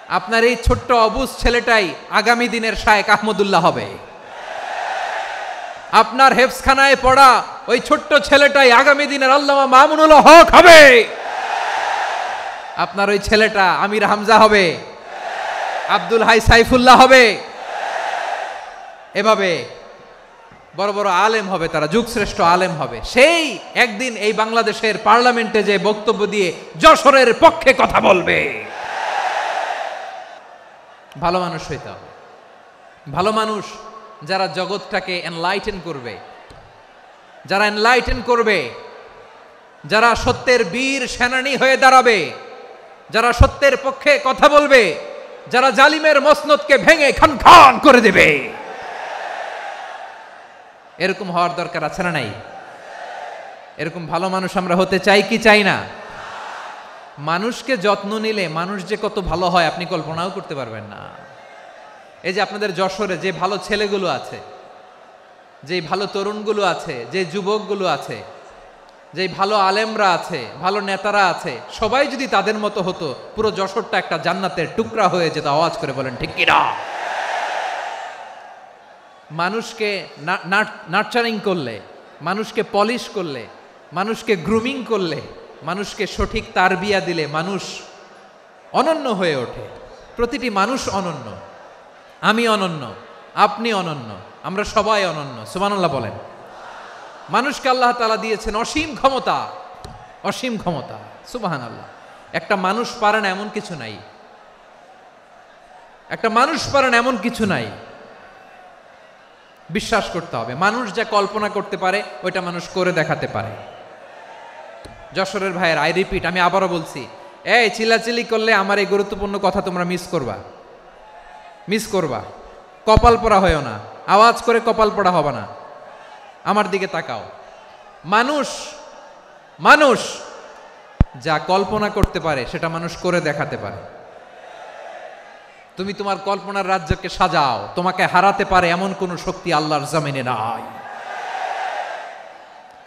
আপনার এই ছোট্ট অবুজ ছেলেটাই আগামী দিনের শায়েখ আহমদুল্লাহ হবে। আপনার হেফজখানায় পড়া ওই ছোট্ট ছেলেটাই আগামী দিনের আল্লামা মামুনুল হক হবে। আপনার ওই ছেলেটা আমির হামজা হবে, আব্দুল হাই সাইফুল্লাহ হবে। এভাবে বড় বড় আলেম হবে, তারা যুগশ্রেষ্ঠ আলেম হবে। সেই একদিন এই বাংলাদেশের পার্লামেন্টে যে বক্তব্য দিয়ে যশোরের পক্ষে কথা বলবে। ভালো মানুষ হইতে হবে, ভালো মানুষ যারা জগৎটাকে এনলাইটেন করবে, যারা এনলাইটেন করবে, যারা সত্যের বীর সেনানী হয়ে দাঁড়াবে, যারা সত্যের পক্ষে কথা বলবে, যারা জালিমের মসনদকে ভেঙে খান খান করে দেবে। এরকম হওয়ার দরকার আছে না নাই? এরকম ভালো মানুষ আমরা হতে চাই কি চাই না? মানুষকে যত্ন নিলে মানুষ যে কত ভালো হয় আপনি কল্পনাও করতে পারবেন না। এই যে আপনাদের যশোরে যে ভালো ছেলেগুলো আছে, যে ভালো তরুণগুলো আছে, যে যুবকগুলো আছে, যে ভালো আলেমরা আছে, ভালো নেতারা আছে, সবাই যদি তাদের মতো হতো পুরো যশোরটা একটা জান্নাতের টুকরা হয়ে যেত। আওয়াজ করে বলেন ঠিক কিনা? মানুষকে নার্চারিং করলে, মানুষকে পলিশ করলে, মানুষকে গ্রুমিং করলে, মানুষকে সঠিক তারবিয়া দিলে মানুষ অনন্য হয়ে ওঠে। প্রতিটি মানুষ অনন্য। আমি অনন্য, আপনি অনন্য, আমরা সবাই অনন্য। সুবহানাল্লাহ বলেন। মানুষকে আল্লাহ তাআলা দিয়েছেন অসীম ক্ষমতা, অসীম ক্ষমতা। সুবহানাল্লাহ। একটা মানুষ পারে না এমন কিছু নাই, একটা মানুষ পারে না এমন কিছু নাই। বিশ্বাস করতে হবে, মানুষ যা কল্পনা করতে পারে ওইটা মানুষ করে দেখাতে পারে। যশোরের ভাইয়ের, আই রিপিট, আমি আবারও বলছি, এই চিল্লাচিল্লি করলে আমার এই গুরুত্বপূর্ণ কথা তোমরা মিস করবা, মিস করবা। কপাল পড়া হয়েও না, আওয়াজ করে কপাল পড়া হবে না। আমার দিকে তাকাও। মানুষ মানুষ যা কল্পনা করতে পারে সেটা মানুষ করে দেখাতে পারে। তুমি তোমার কল্পনার রাজ্যকে সাজাও, তোমাকে হারাতে পারে এমন কোন শক্তি আল্লাহর জমিনে নাই।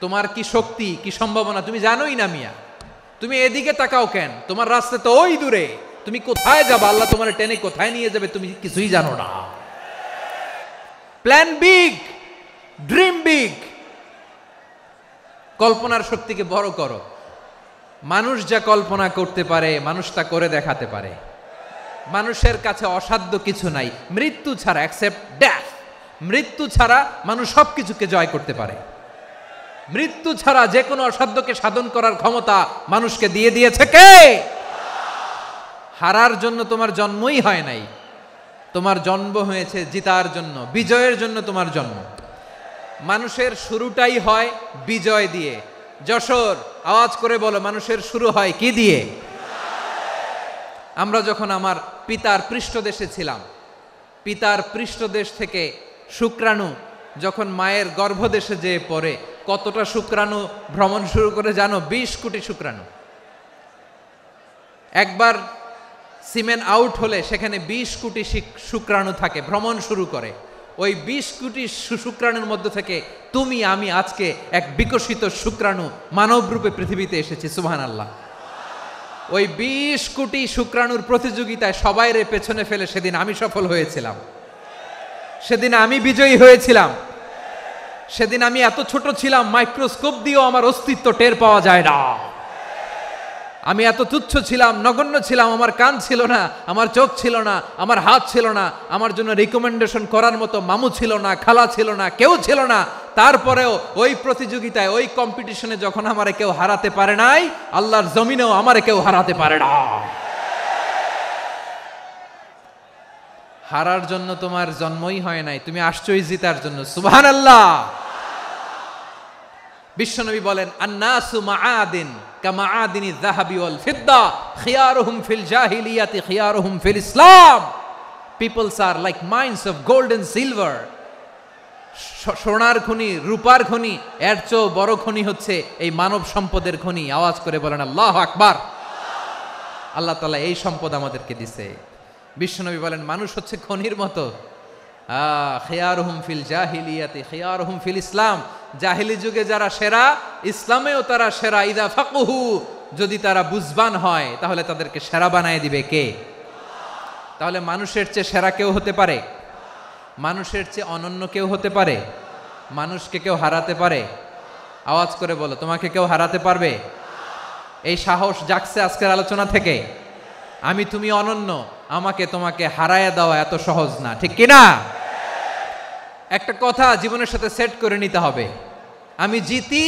তোমার কি শক্তি, কি সম্ভাবনা তুমি জানোই না মিয়া। তুমি এদিকে তাকাও কেন? তোমার রাস্তা তো ওই দূরে। তুমি কোথায় যাবে, আল্লাহ তোমার টেনে কোথায় নিয়ে যাবে তুমি কিছুই জানো না। প্ল্যান বিগ, ড্রিম বিগ, কল্পনার শক্তিকে বড় করো। মানুষ যা কল্পনা করতে পারে মানুষ তা করে দেখাতে পারে। মানুষের কাছে অসাধ্য কিছু নাই, মৃত্যু ছাড়া, এক্সেপ্ট ডেথ। মৃত্যু ছাড়া মানুষ সবকিছুকে জয় করতে পারে। মৃত্যু ছাড়া যে কোনো অসাধ্যকে সাধন করার ক্ষমতা মানুষকে দিয়ে দিয়েছে কে? হারার জন্য তোমার জন্মই হয় নাই, তোমার জন্ম হয়েছে জিতার জন্য, বিজয়ের জন্য তোমার জন্ম। মানুষের শুরুটাই হয় বিজয় দিয়ে। যশোর, আওয়াজ করে বলো, মানুষের শুরু হয় কি দিয়ে? আমরা যখন আমার পিতার পৃষ্ঠদেশে ছিলাম, পিতার পৃষ্ঠদেশ থেকে শুক্রাণু যখন মায়ের গর্ভদেশে যেয়ে পড়ে, কতটা শুক্রাণু ভ্রমণ শুরু করে জানো? 20 কোটি শুক্রাণু। একবার সিমেন আউট হলে সেখানে 20 কোটি শুক্রাণু থাকে, ভ্রমণ শুরু করে। ওই 20 কোটি শুক্রাণুর মধ্যে থেকে তুমি আমি আজকে এক বিকশিত শুক্রাণু মানব রূপে পৃথিবীতে এসেছি। সুবহানাল্লাহ। ওই 20 কোটি শুক্রাণুর প্রতিযোগিতায় সবাইরে পেছনে ফেলে সেদিন আমি সফল হয়েছিলাম, সেদিন আমি বিজয়ী হয়েছিলাম। সেদিন আমি এত ছোট ছিলাম, মাইক্রোস্কোপ দিয়েও আমার অস্তিত্ব টের পাওয়া যায় না। আমি এত তুচ্ছ ছিলাম, নগণ্য ছিলাম। আমার কান ছিল না, আমার চোখ ছিল না, আমার হাত ছিল না, আমার জন্য রিকমেন্ডেশন করার মতো মামু ছিল না, খালা ছিল না, কেউ ছিল না। তারপরেও ওই প্রতিযোগিতায়, ওই কম্পিটিশনে যখন আমারে কেউ হারাতে পারে নাই, আল্লাহর জমিনেও আমারে কেউ হারাতে পারে না। হারার জন্য তোমার জন্মই হয় নাই, তুমি আসছই জিতার জন্য। সুবহানাল্লাহ। বিশ্বনবী বলেন, আন্নাসু মাআদিন কামাআদিনি যাহাবি ওয়াল ফিদ্দা খিয়ারুহুম ফিল জাহিলিয়াতি খিয়ারুহুম ফিল ইসলাম। Peoples are like mines of gold and silver. সোনার খনি, রূপার খনি, এর চেয়েও বড় খনি হচ্ছে এই মানব সম্পদের খনি। আওয়াজ করে বলেন আল্লাহু আকবার। আল্লাহ তাআলা এই সম্পদ আমাদেরকে দিয়েছে। বিশ্বনবী বলেন, মানুষ হচ্ছে খনির মতো। খিয়ারুহুম ফিল জাহিলিয়াতি খিয়ারুহুম ফিল ইসলাম। জাহিলি যুগে যারা সেরা, ইসলামেও তারা সেরা। ইদা ফাকুহু, যদি তারা বুঝবান হয় তাহলে তাদেরকে সেরা বানায় দিবে কে? তাহলে মানুষের চেয়ে সেরা কেউ হতে পারে? মানুষের চেয়ে অনন্য কেউ হতে পারে? মানুষকে কেউ হারাতে পারে? আওয়াজ করে বলো, তোমাকে কেউ হারাতে পারবে? এই সাহস জাগছে আজকের আলোচনা থেকে। আমি তুমি অনন্য, আমাকে তোমাকে হারায়া দেওয়া এত সহজ না, ঠিক কিনা? একটা কথা জীবনের সাথে সেট করে নিতে হবে, আমি জিতি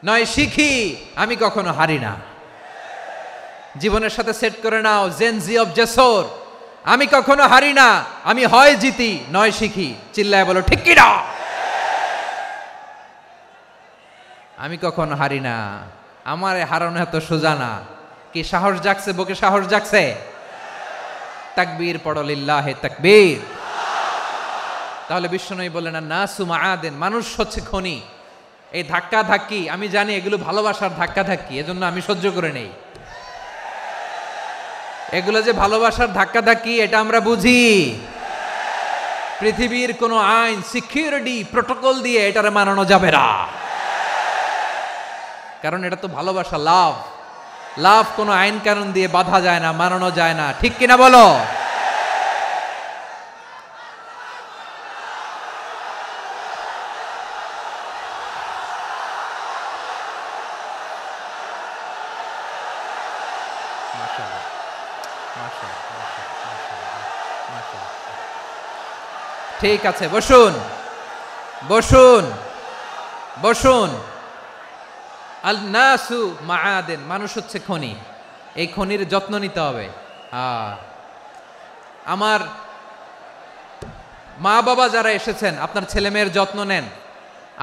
নয় শিখি, আমি কখনো হারি না। জীবনের সাথে সেট করে নাও, জেনজি অফ জেসর, আমি কখনো হারি না, আমি হয় জিতি নয় শিখি। চিল্লায় বলো ঠিক কিনা? আমি কখনো হারি না, আমার হারানো এত সোজা না। কি সাহস জাগছে? বুকে সাহস জাগছে? তাকবীর পড়ো, লিল্লাহে তাকবীর। তাহলে বিশ্বনবী বললেন নাসু মাআদিন, মানুষ হচ্ছে খনি। এই ধাক্কা ধাক্কি আমি জানি এগুলো ভালোবাসার ধাক্কা ধাক্কি, এজন্য আমি সহ্য করে নেই। এগুলো যে ভালোবাসার ধাক্কা ধাক্কি এটা আমরা বুঝি। পৃথিবীর কোনো আইন, সিকিউরিটি প্রোটোকল দিয়ে এটারে মানানো যাবে না, কারণ এটা তো ভালোবাসা, লাভ। লাভ কোনো আইন কানুন দিয়ে বাধা যায় না, মানানো যায় না, ঠিক কিনা বলো? ঠিক আছে, বসুন বসুন বসুন। আল নাসু মাআদিন, মানুষ হচ্ছে খনি, এই খনির যত্ন নিতে হবে। আমার মা বাবা যারা এসেছেন, আপনার ছেলে মেয়ের যত্ন নেন।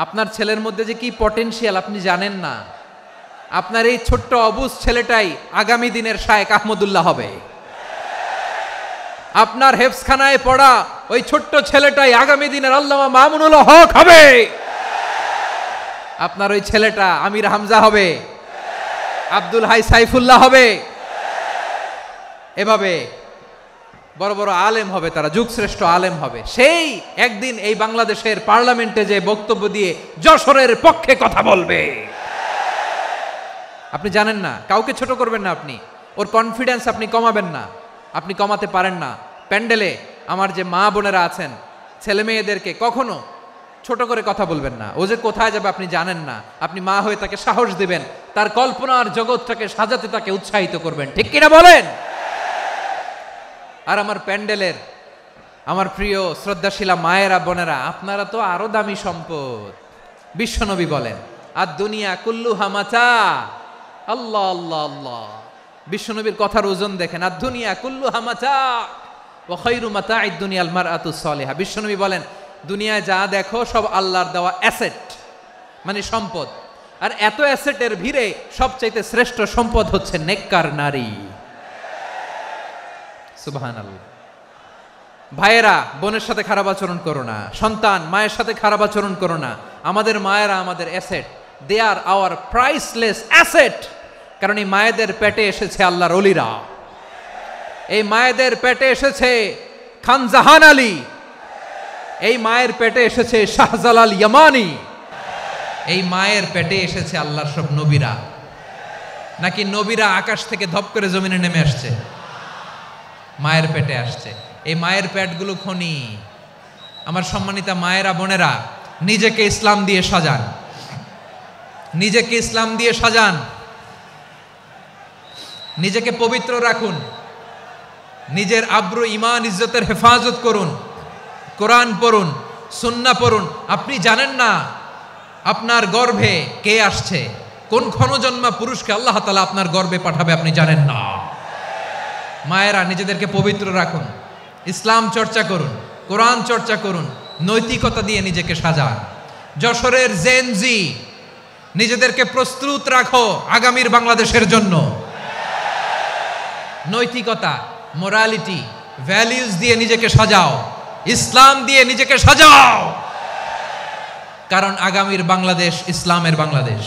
আপনার ছেলের মধ্যে যে কি পটেনশিয়াল আপনি জানেন না। আপনার এই ছোট্ট অবুজ ছেলেটাই আগামী দিনের শায়েখ আহমদুল্লাহ হবে। আপনার হেফজখানায় পড়া ওই ছোট্ট ছেলেটাই আগামী দিনের আল্লামা মামুনুল হক হবে। আপনার ওই ছেলেটা আমির হামজা হবে, আব্দুল হাই সাইফুল্লাহ হবে। এভাবে বড় বড় আলেম হবে, তারা যুগশ্রেষ্ঠ আলেম হবে। সেই একদিন এই বাংলাদেশের পার্লামেন্টে যে বক্তব্য দিয়ে যশোরের পক্ষে কথা বলবে। আপনি জানেন না, কাউকে ছোট করবেন না আপনি, ওর কনফিডেন্স আপনি কমাবেন না, আপনি কমাতে পারেন না। প্যান্ডেলে আমার যে মা বোনেরা আছেন, ছেলে মেয়েদেরকে কখনো ছোট করে কথা বলবেন না। ও যে কোথায় যাবে আপনি জানেন না, আপনি মা হয়ে তাকে সাহস দিবেন, তার কল্পনার জগৎটাকে সাজাতে তাকে উৎসাহিত করবেন, ঠিক কিনা বলেন? আর আমার প্যান্ডেলের আমার প্রিয় শ্রদ্ধাশীলা মায়েরা বোনেরা, আপনারা তো আরো দামি সম্পদ। বিশ্বনবী বলেন আর দুনিয়া কুল্লুহা মাতা। আল্লাহ আল্লাহ আল্লাহ, বিশ্বনবীর কথার ওজন দেখেন। আর দুনিয়া কুল্লুহা মাতা ওয়া খায়রু মাতা'আদ দুনিয়া আল মারআতুস সালিহা। বিশ্বনবী বলেন দুনিয়ায় যা দেখো সব আল্লাহর দেওয়া অ্যাসেট, মানে সম্পদ। আর এত অ্যাসেটের ভিড়ে সবচাইতে শ্রেষ্ঠ সম্পদ হচ্ছে নেককার নারী। সুবহানাল্লাহ। ভাইয়েরা বোনের সাথে খারাপ আচরণ করো না, সন্তান মায়ের সাথে খারাপ আচরণ করো না। আমাদের মায়েরা আমাদের asset, they are our priceless asset. কারণ এই মায়েদের পেটে এসেছে আল্লাহর ওলিরা, এই মায়েদের পেটে এসেছে খান জাহান আলী, এই মায়ের পেটে এসেছে শাহজালাল ইয়ামানি, এই মায়ের পেটে এসেছে আল্লাহর সব নবীরা। নাকি নবীরা আকাশ থেকে ধপ করে জমিনে নেমে আসছে? মায়ের পেটে আসছে। এই মায়ের পেটগুলো খনি। আমার সম্মানিতা মায়েরা বোনেরা, নিজেকে ইসলাম দিয়ে সাজান, নিজেকে ইসলাম দিয়ে সাজান, নিজেকে পবিত্র রাখুন, নিজের আব্রু ইমান ইজ্জতের হেফাজত করুন, কোরআন পড়ুন, সুন্নাহ পড়ুন। আপনি জানেন না আপনার গর্ভে কে আসছে, কোন ক্ষণজন্মা পুরুষকে আল্লাহ তাআলা আপনার গর্ভে পাঠাবে আপনি জানেন না। মায়েরা নিজেদেরকে পবিত্র রাখুন, ইসলাম চর্চা করুন, কোরআন চর্চা করুন, নৈতিকতা দিয়ে নিজেকে সাজান। যশোরের জেনজি, নিজেদেরকে প্রস্তুত রাখো আগামীর বাংলাদেশের জন্য। নৈতিকতা, মোরালিটি, ভ্যালিউজ দিয়ে নিজেকে সাজাও, ইসলাম দিয়ে নিজেকে সাজাও, কারণ আগামীর বাংলাদেশ ইসলামের বাংলাদেশ।